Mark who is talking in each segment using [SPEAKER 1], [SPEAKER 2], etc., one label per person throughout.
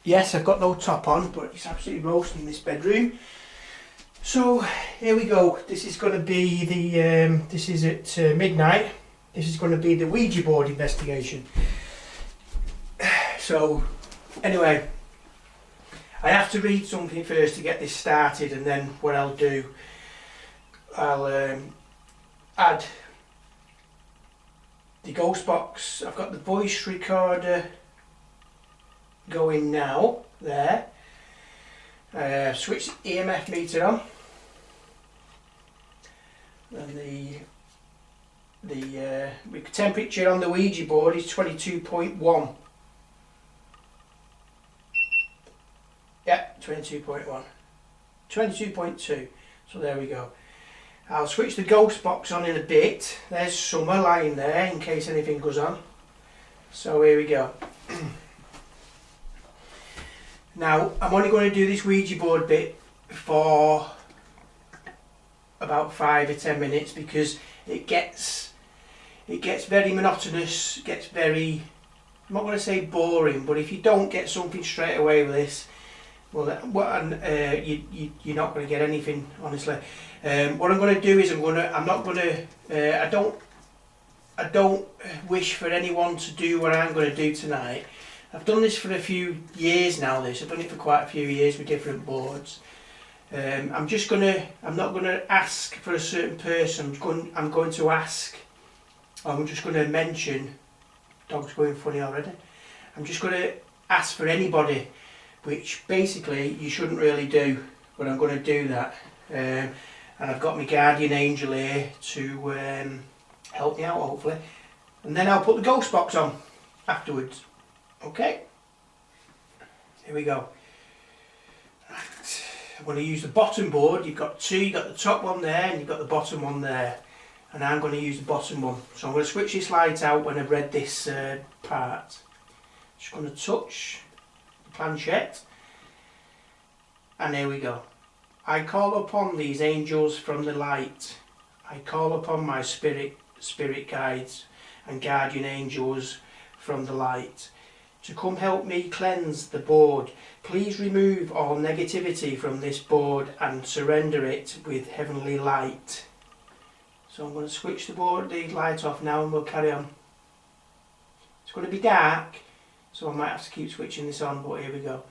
[SPEAKER 1] Yes, I've got no top on, but it's absolutely roasting in this bedroom. So here we go. This is going to be the, this is at midnight. This is going to be the Ouija board investigation. So anyway, I have to read something first to get this started, and then what I'll do, I'll add the ghost box. I've got the voice recorder going now, there. Switch the EMF meter on, and the temperature on the Ouija board is 22.1. Yeah, 22.1. 22.2. So there we go. I'll switch the ghost box on in a bit. There's Summer lying there in case anything goes on. So here we go. Now I'm only going to do this Ouija board bit for about 5 or 10 minutes because it gets very monotonous, it gets very, I'm not going to say boring, but if you don't get something straight away with this, well, you're not going to get anything, honestly. What I'm going to do is I don't wish for anyone to do what I'm going to do tonight. I've done this for a few years now. I've done it for quite a few years with different boards. I'm not going to ask for a certain person. I'm just going to mention. Dog's going funny already. I'm just going to ask for anybody, which basically you shouldn't really do, but I'm going to do that. And I've got my guardian angel here to help me out, hopefully. And then I'll put the ghost box on afterwards. Okay, here we go. Right. I'm going to use the bottom board. You've got two, you've got the top one there and you've got the bottom one there. And I'm going to use the bottom one. So I'm going to switch this light out when I've read this part. Just going to touch the planchette. And here we go. I call upon these angels from the light. I call upon my spirit guides and guardian angels from the light to come help me cleanse the board. Please remove all negativity from this board and surrender it with heavenly light. So I'm going to switch the light off now and we'll carry on. It's going to be dark, so I might have to keep switching this on, but here we go.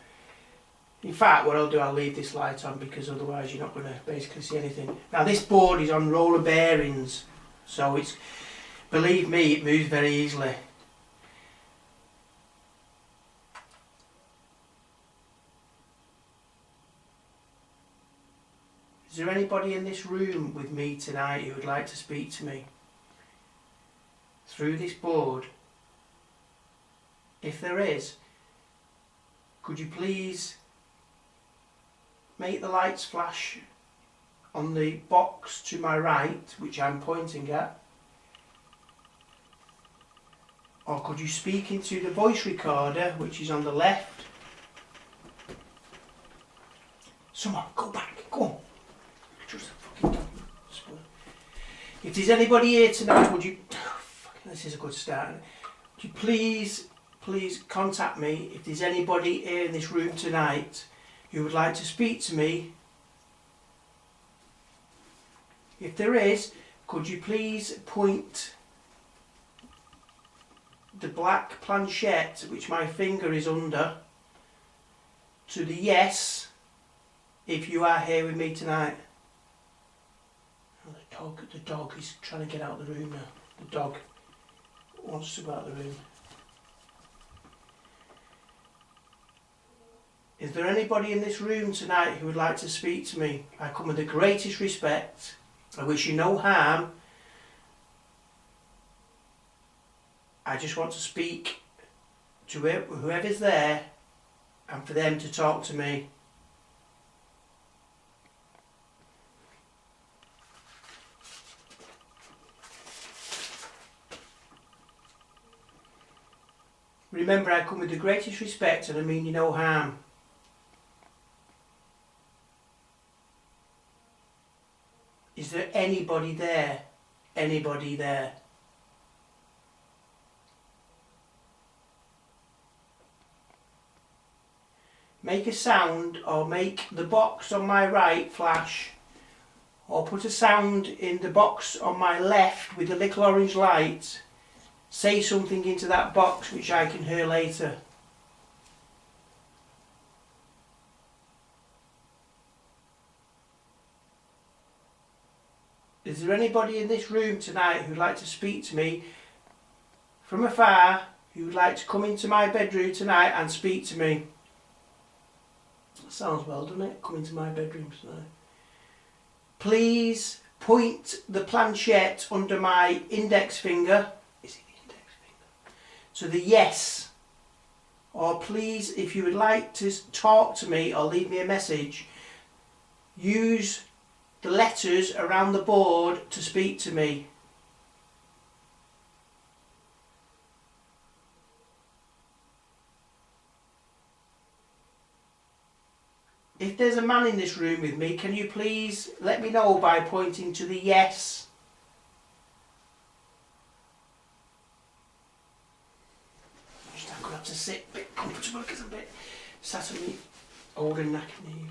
[SPEAKER 1] In fact, what I'll do, I'll leave this light on because otherwise you're not going to basically see anything. Now this board is on roller bearings, so it's, believe me, it moves very easily. Is there anybody in this room with me tonight who would like to speak to me through this board? If there is, could you please make the lights flash on the box to my right, which I'm pointing at? Or could you speak into the voice recorder, which is on the left? Someone, go back, go on. Just fucking dog. If there's anybody here tonight, would you... Oh, fucking, this is a good start. Would you please contact me if there's anybody here in this room tonight who would like to speak to me? If there is, could you please point the black planchette, which my finger is under, to the yes, if you are here with me tonight. The dog is trying to get out of the room now. The dog wants to go out of the room. Is there anybody in this room tonight who would like to speak to me? I come with the greatest respect. I wish you no harm. I just want to speak to whoever's there and for them to talk to me. Remember, I come with the greatest respect and I mean you no harm. Is there anybody there? Anybody there? make a sound or make the box on my right flash, or put a sound in the box on my left with a little orange light, say something into that box which I can hear later. Is there anybody in this room tonight who'd like to speak to me from afar, who would like to come into my bedroom tonight and speak to me? That sounds well, doesn't it? Come into my bedroom tonight. Please point the planchette under my index finger. Is it the index finger? To the yes. Or please, if you would like to talk to me or leave me a message, use the letters around the board to speak to me. If there's a man in this room with me, can you please let me know by pointing to the yes? I'm going to have to sit a bit comfortable because I'm a bit sat on me old and knackered knees.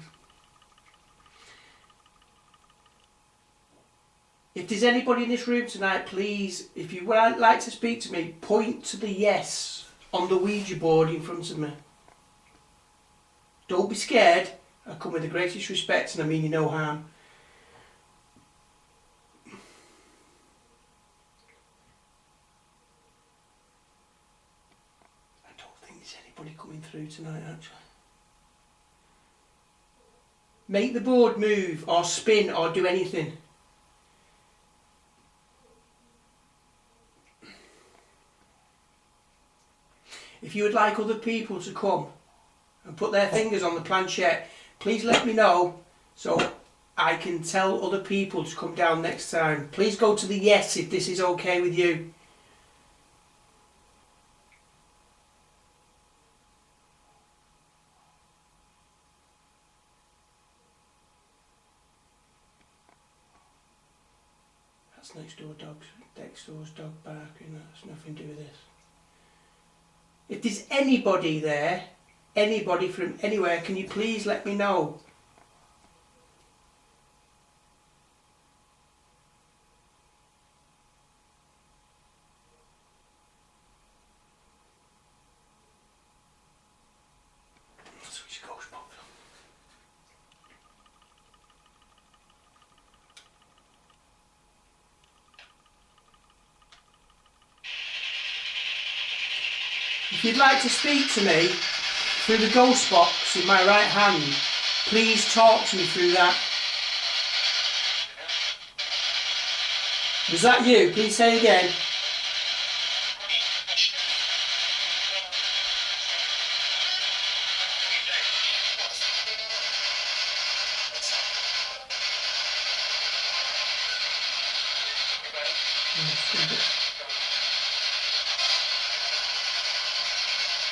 [SPEAKER 1] If there's anybody in this room tonight, please, if you would like to speak to me, point to the yes on the Ouija board in front of me. Don't be scared. I come with the greatest respect and I mean you no harm. I don't think there's anybody coming through tonight actually. Make the board move or spin or do anything. If you would like other people to come and put their fingers on the planchette, please let me know so I can tell other people to come down next time. Please go to the yes if this is okay with you. That's next door's dog barking. That's nothing to do with this. If there's anybody there, anybody from anywhere, can you please let me know? Switch the ghost box on. If you'd like to speak to me through the ghost box in my right hand, please talk to me through that. Was that you? Please say again.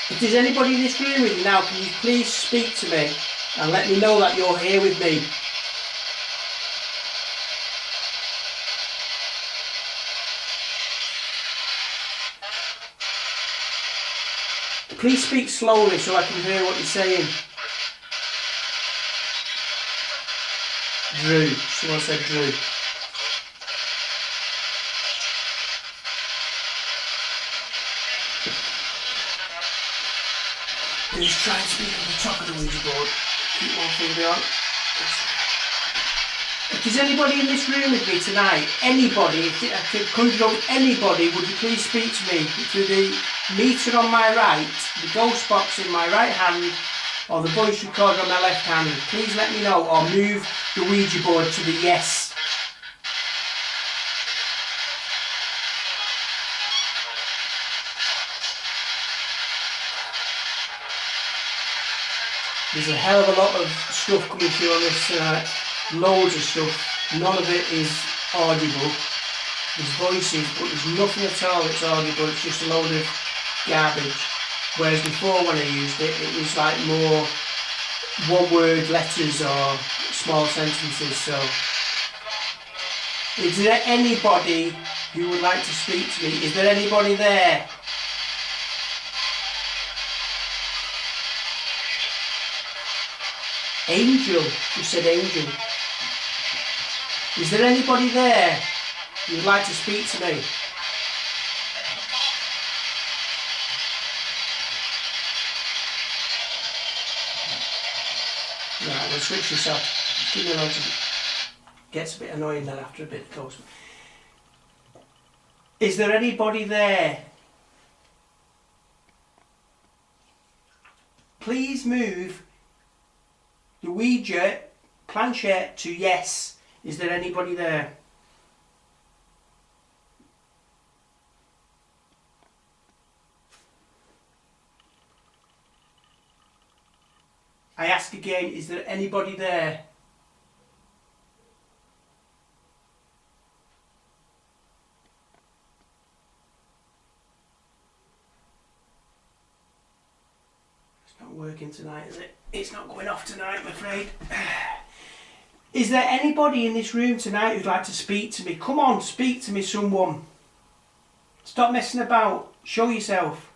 [SPEAKER 1] If there's anybody in this room with me now, can you please speak to me and let me know that you're here with me? Please speak slowly so I can hear what you're saying. Drew. Someone said Drew. Just try and speak on the top of the Ouija board. Keep one finger on. If there's anybody in this room with me tonight, anybody, if I could conjure up anybody, would you please speak to me through the meter on my right, the ghost box in my right hand, or the voice recorder on my left hand? Please let me know, or move the Ouija board to the yes. There's a hell of a lot of stuff coming through on this tonight, loads of stuff, none of it is audible. There's voices, but there's nothing at all that's audible, it's just a load of garbage. Whereas before when I used it, it was like more one-word letters or small sentences. So, is there anybody who would like to speak to me? Is there anybody there? Angel. You said angel. Is there anybody there who'd like to speak to me? Right, we'll switch this off. Just give me a moment. Gets a bit annoying then after a bit goes. Is there anybody there? Please move the Ouija planchette to yes. Is there anybody there? I ask again, is there anybody there? It's not working tonight, is it? It's not going off tonight, I'm afraid. Is there anybody in this room tonight who'd like to speak to me? Come on, speak to me, someone. Stop messing about. Show yourself.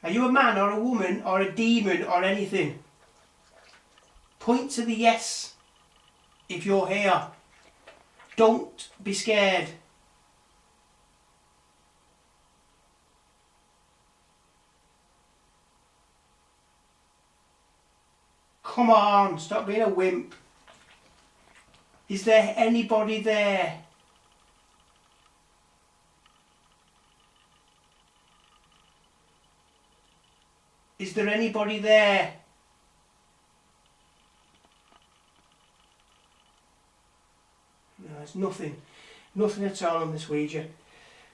[SPEAKER 1] Are you a man or a woman or a demon or anything? Point to the yes if you're here. Don't be scared. Come on, stop being a wimp. Is there anybody there? Is there anybody there? No, there's nothing at all on this Ouija.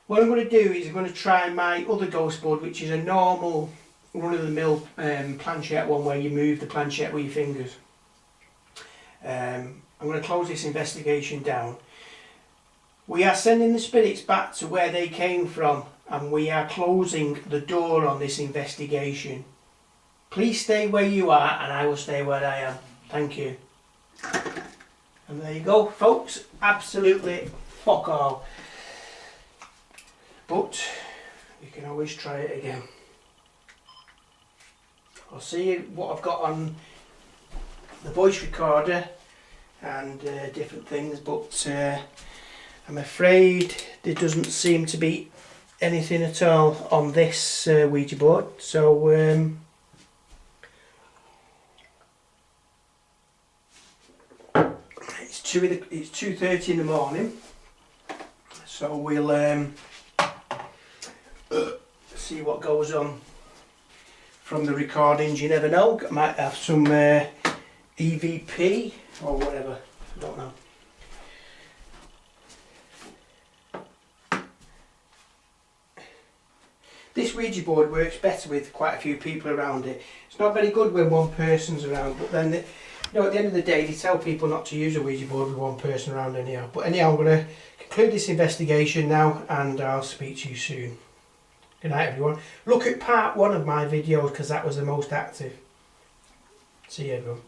[SPEAKER 1] What I'm going to do is I'm going to try my other ghost board, which is a normal run-of-the-mill planchette one where you move the planchette with your fingers. I'm going to close this investigation down. We are sending the spirits back to where they came from, and we are closing the door on this investigation. Please stay where you are and I will stay where I am. Thank you. And there you go, folks. Absolutely fuck all. But you can always try it again. I'll see what I've got on the voice recorder and different things, but I'm afraid there doesn't seem to be anything at all on this Ouija board. So it's 2:30 in the morning, so we'll see what goes on from the recordings. You never know, I might have some EVP or whatever, I don't know. This Ouija board works better with quite a few people around it. It's not very good when one person's around, but then at the end of the day they tell people not to use a Ouija board with one person around anyhow. But anyhow, I'm going to conclude this investigation now and I'll speak to you soon. Good night everyone. Look at part 1 of my videos because that was the most active. See you everyone.